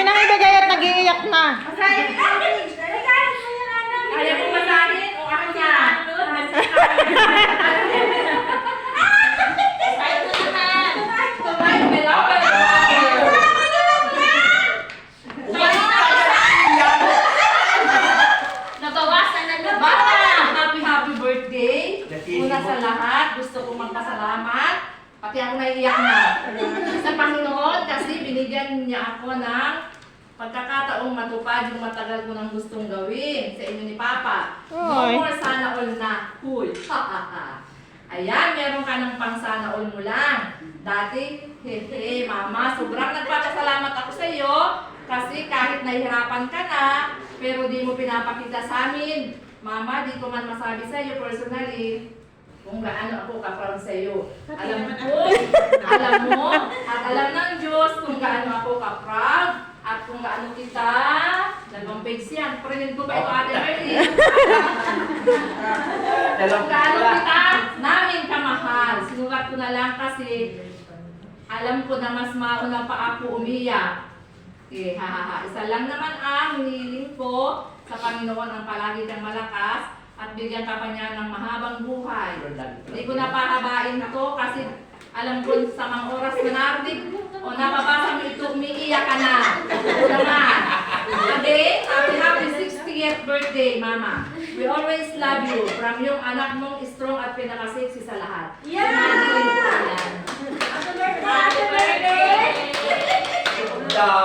Dami nang ibigay at nag-iiyak na. Kaya ko masahin o ako niya. Nabawasan na na ba? Happy birthday. Una sa lahat, gusto kong magpasalamat. Pati ako naiiyak na. Sa Panginoon kasi binigyan niya ako ng pagkakataong matupad yung matagal ko nang gustong gawin sa inyo ni Papa. Oy. No more sana all na. Huy. Ayan, meron ka ng pang sana all mo lang. Dati, hehe, Mama, sobrang nagpapasalamat ako sa iyo kasi kahit nahihirapan ka na, pero di mo pinapakita sa amin. Mama, di ko man masabi sa iyo personally kung gaano ako ka-proud sa iyo. Alam mo, at alam ng Diyos kung gaano ako ka-proud at kung gaano kita, dalawang page yan, parinig ko ba ito Ate Merly? Kung gaano kita, namin kamahal. Sinulat ko na lang kasi alam ko na mas mauna pa ako umiyak. Isa lang naman ang hinihiling ko sa Panginoon ang palagi kang malakas at bigyan ka pa niya ng mahabang buhay. Hindi ko na pahabain ito kasi alam ko sa mga oras na narinig o nababasa mo ito, umiiyak ka na. Ito naman. Again, happy 60th birthday, Mama. We always love you. From yung anak mong strong at pinaka-sexy sa lahat. Yeah!